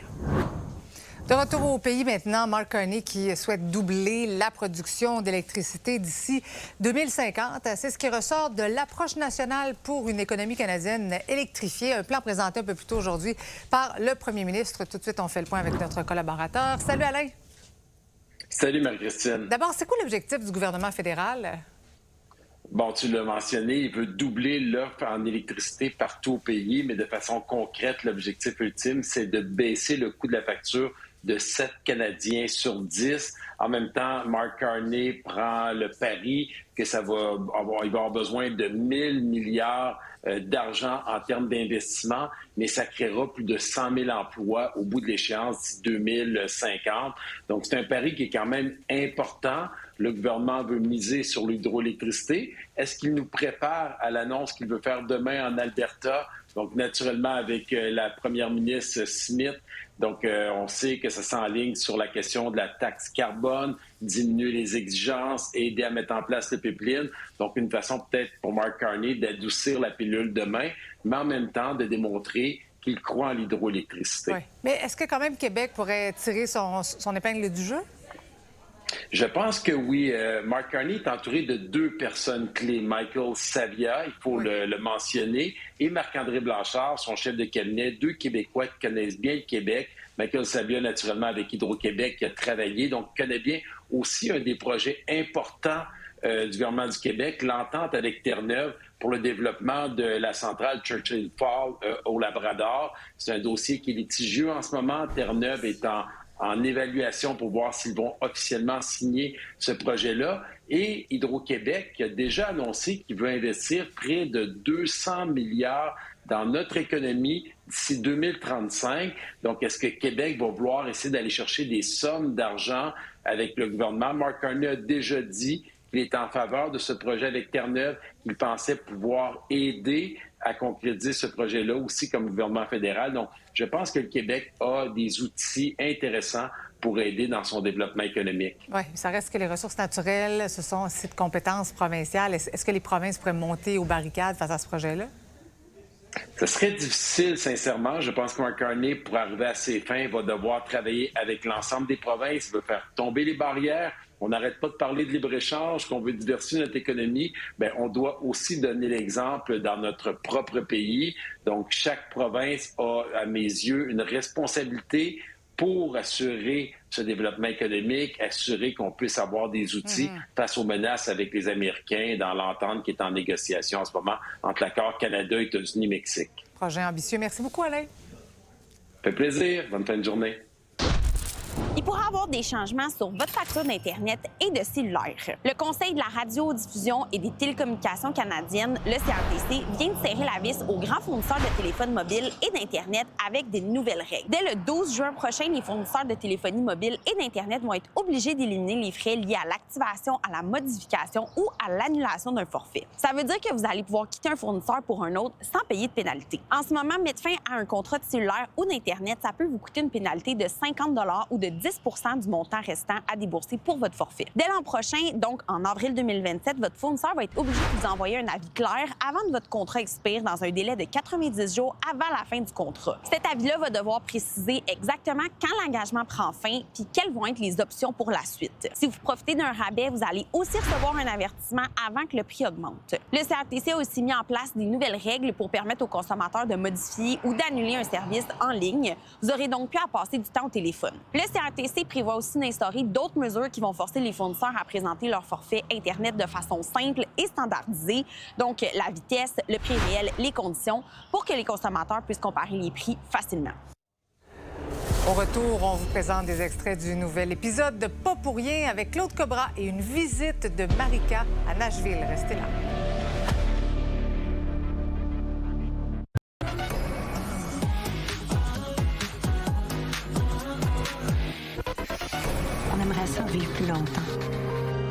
De retour au pays maintenant, Mark Carney qui souhaite doubler la production d'électricité d'ici 2050. C'est ce qui ressort de l'approche nationale pour une économie canadienne électrifiée, un plan présenté un peu plus tôt aujourd'hui par le premier ministre. Tout de suite, on fait le point avec notre collaborateur. Salut Alain. Salut Marie-Christine. D'abord, c'est quoi l'objectif du gouvernement fédéral? Bon, tu l'as mentionné, il veut doubler l'offre en électricité partout au pays, mais de façon concrète, l'objectif ultime, c'est de baisser le coût de la facture de 7 Canadiens sur 10. En même temps, Mark Carney prend le pari que il va avoir besoin de 1000 milliards d'argent en termes d'investissement, mais ça créera plus de 100 000 emplois au bout de l'échéance d'ici 2050. Donc, c'est un pari qui est quand même important. Le gouvernement veut miser sur l'hydroélectricité. Est-ce qu'il nous prépare à l'annonce qu'il veut faire demain en Alberta? Donc, naturellement, avec la première ministre Smith. Donc, on sait que ça s'enligne sur la question de la taxe carbone, diminuer les exigences, aider à mettre en place le pipeline. Donc, une façon peut-être pour Mark Carney d'adoucir la pilule demain, mais en même temps de démontrer qu'il croit en l'hydroélectricité. Oui. Mais est-ce que quand même Québec pourrait tirer son épingle du jeu? Je pense que oui. Mark Carney est entouré de 2 personnes clés. Michael Savia, il faut le mentionner, et Marc-André Blanchard, son chef de cabinet, 2 Québécois qui connaissent bien le Québec. Michael Savia, naturellement, avec Hydro-Québec, qui a travaillé, donc connaît bien aussi un des projets importants du gouvernement du Québec, l'entente avec Terre-Neuve pour le développement de la centrale Churchill Falls au Labrador. C'est un dossier qui est litigieux en ce moment. Terre-Neuve est en évaluation pour voir s'ils vont officiellement signer ce projet-là. Et Hydro-Québec qui a déjà annoncé qu'il veut investir près de 200 milliards dans notre économie d'ici 2035. Donc, est-ce que Québec va vouloir essayer d'aller chercher des sommes d'argent avec le gouvernement? Mark Carney a déjà dit qu'il est en faveur de ce projet avec Terre-Neuve, qu'il pensait pouvoir aider à concrétiser ce projet-là aussi comme gouvernement fédéral. Donc, je pense que le Québec a des outils intéressants pour aider dans son développement économique. Oui, ça reste que les ressources naturelles, ce sont aussi de compétences provinciales. Est-ce que les provinces pourraient monter aux barricades face à ce projet-là? Ce serait difficile, sincèrement. Je pense que Mark Carney, pour arriver à ses fins, va devoir travailler avec l'ensemble des provinces. Il veut faire tomber les barrières. On n'arrête pas de parler de libre-échange, qu'on veut diversifier notre économie. Bien, on doit aussi donner l'exemple dans notre propre pays. Donc, chaque province a, à mes yeux, une responsabilité pour assurer ce développement économique, assurer qu'on puisse avoir des outils face aux menaces avec les Américains dans l'entente qui est en négociation en ce moment entre l'accord Canada, États-Unis, Mexique. Projet ambitieux. Merci beaucoup, Alain. Ça fait plaisir. Bonne fin de journée. Il pourra avoir des changements sur votre facture d'Internet et de cellulaire. Le Conseil de la radiodiffusion et des télécommunications canadiennes, le CRTC, vient de serrer la vis aux grands fournisseurs de téléphones mobiles et d'Internet avec des nouvelles règles. Dès le 12 juin prochain, les fournisseurs de téléphonie mobile et d'Internet vont être obligés d'éliminer les frais liés à l'activation, à la modification ou à l'annulation d'un forfait. Ça veut dire que vous allez pouvoir quitter un fournisseur pour un autre sans payer de pénalité. En ce moment, mettre fin à un contrat de cellulaire ou d'Internet, ça peut vous coûter une pénalité de 50 $ ou de 10 % du montant restant à débourser pour votre forfait. Dès l'an prochain, donc en avril 2027, votre fournisseur va être obligé de vous envoyer un avis clair avant que votre contrat expire dans un délai de 90 jours avant la fin du contrat. Cet avis-là va devoir préciser exactement quand l'engagement prend fin puis quelles vont être les options pour la suite. Si vous profitez d'un rabais, vous allez aussi recevoir un avertissement avant que le prix augmente. Le CRTC a aussi mis en place des nouvelles règles pour permettre aux consommateurs de modifier ou d'annuler un service en ligne. Vous aurez donc pu à passer du temps au téléphone. Le CRTC prévoit aussi d'instaurer d'autres mesures qui vont forcer les fournisseurs à présenter leur forfait Internet de façon simple et standardisée, donc la vitesse, le prix réel, les conditions, pour que les consommateurs puissent comparer les prix facilement. Au retour, on vous présente des extraits du nouvel épisode de Pas pour rien avec Claude Cobra et une visite de Marika à Nashville. Restez là. On aimerait ça vivre plus longtemps.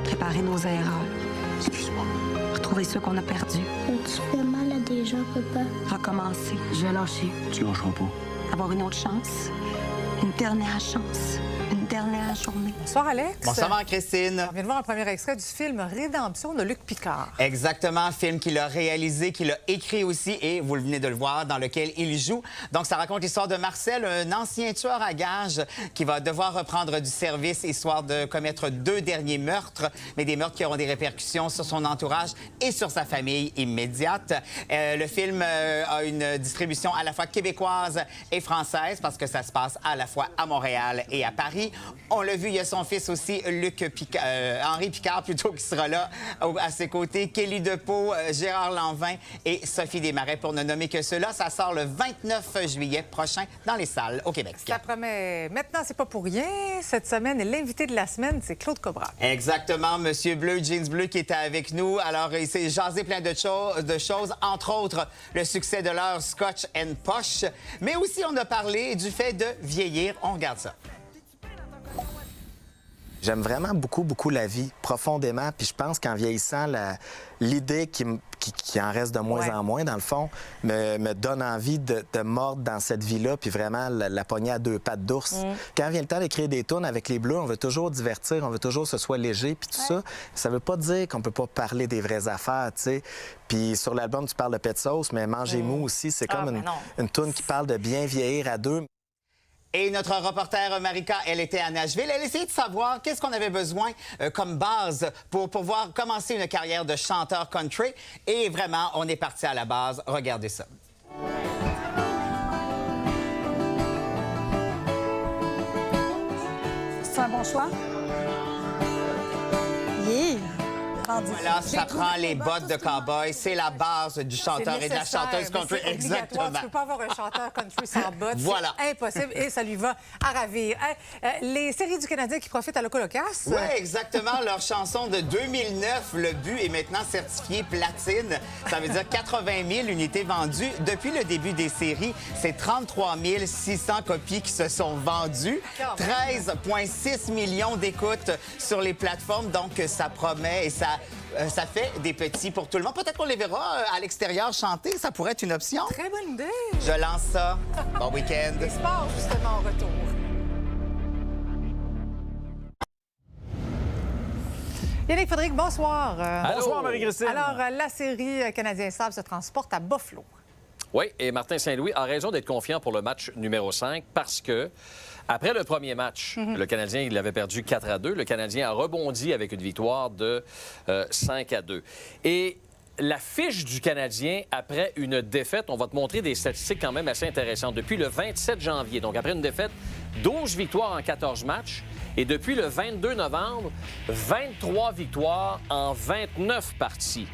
Réparer nos erreurs. Excuse-moi. Retrouver ceux qu'on a perdus. Tu fais mal à des gens, papa? Recommencer. Je vais lâcher. Tu lâcheras pas. Avoir une autre chance. Une dernière chance. Une dernière journée. Bonsoir, Alex. Bonsoir, Marie-Christine. On vient de voir un premier extrait du film Rédemption de Luc Picard. Exactement, film qu'il a réalisé, qu'il a écrit aussi, et vous venez de le voir, dans lequel il joue. Donc, ça raconte l'histoire de Marcel, un ancien tueur à gages qui va devoir reprendre du service, histoire de commettre 2 derniers meurtres, mais des meurtres qui auront des répercussions sur son entourage et sur sa famille immédiate. Le film a une distribution à la fois québécoise et française, parce que ça se passe à la fois à Montréal et à Paris. On l'a vu, il y a son fils aussi, Henri Picard, plutôt, qui sera là à ses côtés. Kelly Depeau, Gérard Lanvin et Sophie Desmarais, pour ne nommer que ceux-là. Ça sort le 29 juillet prochain dans les salles au Québec. Ça promet. Maintenant, c'est pas pour rien. Cette semaine, l'invité de la semaine, c'est Claude Cobra. Exactement, Monsieur Bleu, Jeans Bleu, qui était avec nous. Alors, il s'est jasé plein de choses, entre autres le succès de leur Scotch and Posh. Mais aussi, on a parlé du fait de vieillir. On regarde ça. J'aime vraiment beaucoup la vie, profondément. Puis je pense qu'en vieillissant, l'idée qui en reste de moins en moins, dans le fond, me donne envie de mordre dans cette vie-là, puis vraiment la pogner à 2 pattes d'ours. Quand vient le temps d'écrire des tunes avec les Bleus, on veut toujours divertir, on veut toujours que ce soit léger, puis tout ça. Ça veut pas dire qu'on peut pas parler des vraies affaires, tu sais. Puis sur l'album, tu parles de Pet Sauce, mais Mangez Mou aussi, c'est comme une tune qui parle de bien vieillir à 2. Et notre reporter Marika, elle était à Nashville. Elle essayait de savoir qu'est-ce qu'on avait besoin comme base pour pouvoir commencer une carrière de chanteur country. Et vraiment, on est parti à la base. Regardez ça. C'est un bon choix? Yeah! Vendu. Voilà, ça prend les bottes de cow-boy. C'est la base du chanteur et de la chanteuse country. Exactement. Tu ne peux pas avoir un chanteur country sans bottes. Voilà. C'est impossible et ça lui va à ravir. Les séries du Canadien qui profitent à l'Ocolocasse. Oui, exactement. Leur chanson de 2009, Le But, est maintenant certifiée platine. Ça veut dire 80 000 unités vendues. Depuis le début des séries, c'est 33 600 copies qui se sont vendues. 13,6 millions d'écoutes sur les plateformes. Donc, ça promet et ça fait des petits pour tout le monde. Peut-être qu'on les verra à l'extérieur chanter. Ça pourrait être une option. Très bonne idée. Je lance ça. Bon week-end. Les sports, justement, au retour. Yannick Frédéric, bonsoir. Bonsoir, Marie-Christine. Alors, la série Canadien Sabre se transporte à Buffalo. Oui, et Martin Saint-Louis a raison d'être confiant pour le match numéro 5 parce que, après le premier match, le Canadien, il avait perdu 4-2. Le Canadien a rebondi avec une victoire de 5-2. Et la fiche du Canadien après une défaite, on va te montrer des statistiques quand même assez intéressantes. Depuis le 27 janvier, donc après une défaite, 12 victoires en 14 matchs. Et depuis le 22 novembre, 23 victoires en 29 parties.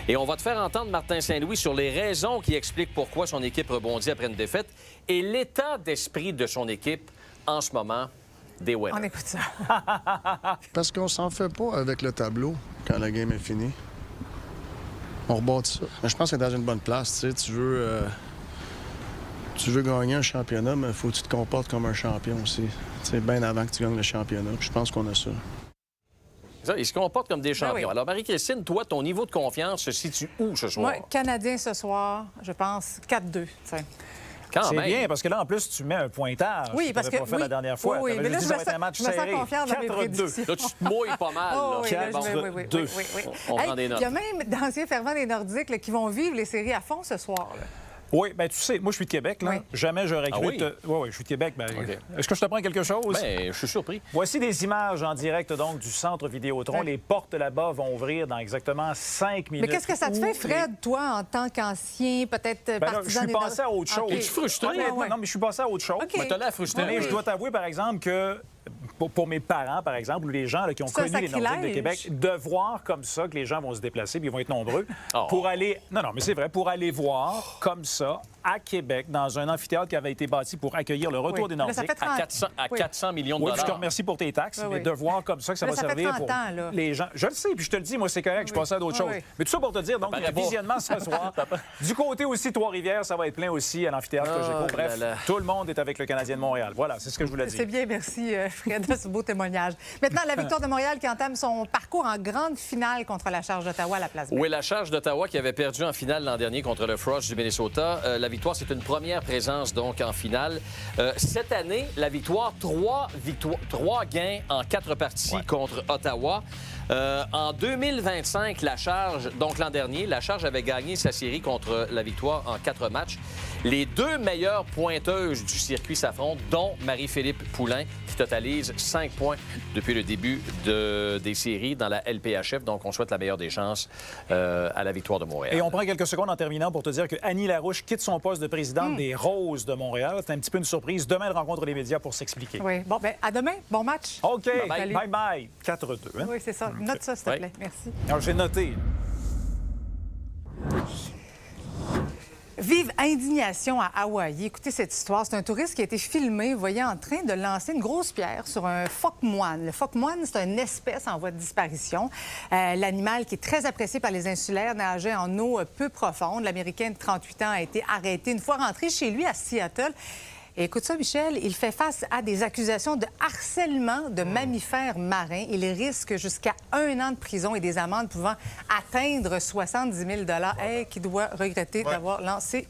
Et on va te faire entendre Martin Saint-Louis sur les raisons qui expliquent pourquoi son équipe rebondit après une défaite et l'état d'esprit de son équipe en ce moment des Winners. On écoute ça. Parce qu'on s'en fait pas avec le tableau quand la game est finie. On rebondit ça. Mais je pense qu'on est dans une bonne place. Tu sais, tu veux gagner un championnat, mais il faut que tu te comportes comme un champion aussi. Tu sais, bien avant que tu gagnes le championnat. Je pense qu'on a ça. Ils se comportent comme des champions. Ben oui. Alors, Marie-Christine, toi, ton niveau de confiance se situe où ce soir? Moi, Canadien ce soir, je pense 4-2. C'est bien, parce que là, en plus, tu mets un pointage. Oui, parce que pas fait la dernière fois. Oui, mais là, je me sens confiante dans mes 4-2. prédictions. Là, tu te mouilles pas mal. Oh, oui, là, 4-2. On prend des notes. Il y a même d'anciens fervents des Nordiques là, qui vont vivre les séries à fond ce soir. Là. Oui, bien, tu sais, moi, je suis de Québec, là. Oui. Jamais je recrute. Ah oui? Oui, je suis de Québec. Ben, OK. Est-ce que je t'apprends quelque chose? Bien, je suis surpris. Voici des images en direct, donc, du centre Vidéotron. Oui. Les portes là-bas vont ouvrir dans exactement 5 minutes. Mais qu'est-ce que ça te fait, Fred, toi, en tant qu'ancien, peut-être Ben là, partisan je suis des passé à autre chose. Okay. Es-tu frustré? Honnêtement, non, mais je suis passé à autre chose. OK. Mais t'as l'air frustré. Mais je dois t'avouer, par exemple, que pour mes parents, par exemple, ou les gens là, qui ont C'est un connu les Nordiques de sacrilège. Québec, de voir comme ça que les gens vont se déplacer, puis ils vont être nombreux, pour aller... Non, mais c'est vrai, pour aller voir comme ça, à Québec, dans un amphithéâtre qui avait été bâti pour accueillir le retour des Là, Nordiques. ça fait 30... 400 millions de Oui, dollars. je te remercie pour tes taxes, Oui, mais oui. de voir comme ça que ça Là, va ça fait servir 30 pour ans, là. les gens. Je le sais, puis je te le dis, moi, c'est correct, je Oui. passais à d'autres Oui, choses. oui. Mais tout ça pour te dire, donc, paraît le pas. visionnement ce soir. Du côté aussi, Trois-Rivières, ça va être plein aussi à l'amphithéâtre Cogeco. Bref, là là. tout le monde est avec le Canadien de Montréal. Voilà, c'est ce que je voulais dire. C'est bien, merci Fred de ce beau témoignage. Maintenant, la victoire de Montréal qui entame son parcours en grande finale contre la Charge d'Ottawa à la Place Belle. Oui, la Charge d'Ottawa qui avait perdu en finale l'an dernier contre le Frost du Minnesota. La victoire, c'est une première présence donc en finale. Cette année, la victoire, 3 gains en 4 parties contre Ottawa. En 2025, la Charge, donc l'an dernier, la Charge avait gagné sa série contre la victoire en 4 matchs. Les 2 meilleures pointeuses du circuit s'affrontent, dont Marie-Philippe Poulain, qui totalise 5 points depuis le début des séries dans la LPHF. Donc, on souhaite la meilleure des chances à la victoire de Montréal. Et on prend quelques secondes en terminant pour te dire que Annie Larouche quitte son poste de présidente des Roses de Montréal. C'est un petit peu une surprise. Demain, elle rencontre les médias pour s'expliquer. Oui. Bon, bien, à demain. Bon match. OK. Salut. Bye-bye. 4-2. Hein? Oui, c'est ça. Note ça, s'il te plaît. Merci. Alors, j'ai noté. Vive indignation à Hawaï. Écoutez cette histoire. C'est un touriste qui a été filmé, vous voyez, en train de lancer une grosse pierre sur un phoque-moine. Le phoque-moine, c'est une espèce en voie de disparition. L'animal qui est très apprécié par les insulaires nageait en eau peu profonde. L'Américain de 38 ans a été arrêté une fois rentré chez lui à Seattle. Et écoute ça, Michel, il fait face à des accusations de harcèlement de mammifères marins. Il risque jusqu'à 1 an de prison et des amendes pouvant atteindre 70 000 $. Qui doit regretter d'avoir lancé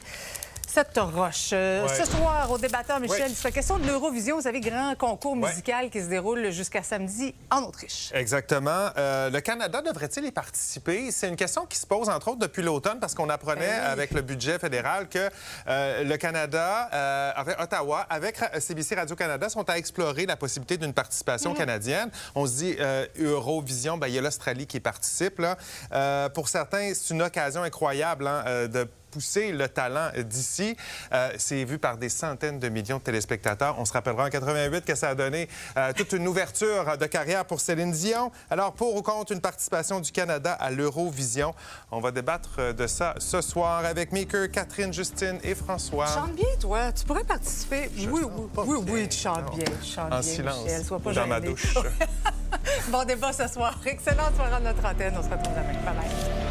cette roche. Ce soir, au débatteur, Michel, il sera question de l'Eurovision. Vous savez, grand concours musical qui se déroule jusqu'à samedi en Autriche. Exactement. Le Canada devrait-il y participer? C'est une question qui se pose, entre autres, depuis l'automne, parce qu'on apprenait avec le budget fédéral que le Canada, Ottawa, avec CBC Radio-Canada, sont à explorer la possibilité d'une participation canadienne. On se dit, Eurovision, il y a l'Australie qui participe. Là. Pour certains, c'est une occasion incroyable de pousser le talent d'ici. C'est vu par des centaines de millions de téléspectateurs. On se rappellera en 88 que ça a donné toute une ouverture de carrière pour Céline Dion. Alors, pour ou contre une participation du Canada à l'Eurovision, on va débattre de ça ce soir avec Meeker, Catherine, Justine et François. Tu chantes bien, toi. Tu pourrais participer. Oui, tu chantes bien. Tu chantes en bien, silence, Michel. Sois pas dans ma gêné. douche. Bon débat ce soir. Excellente soirée à notre antenne. On se retrouve demain. Bye bye.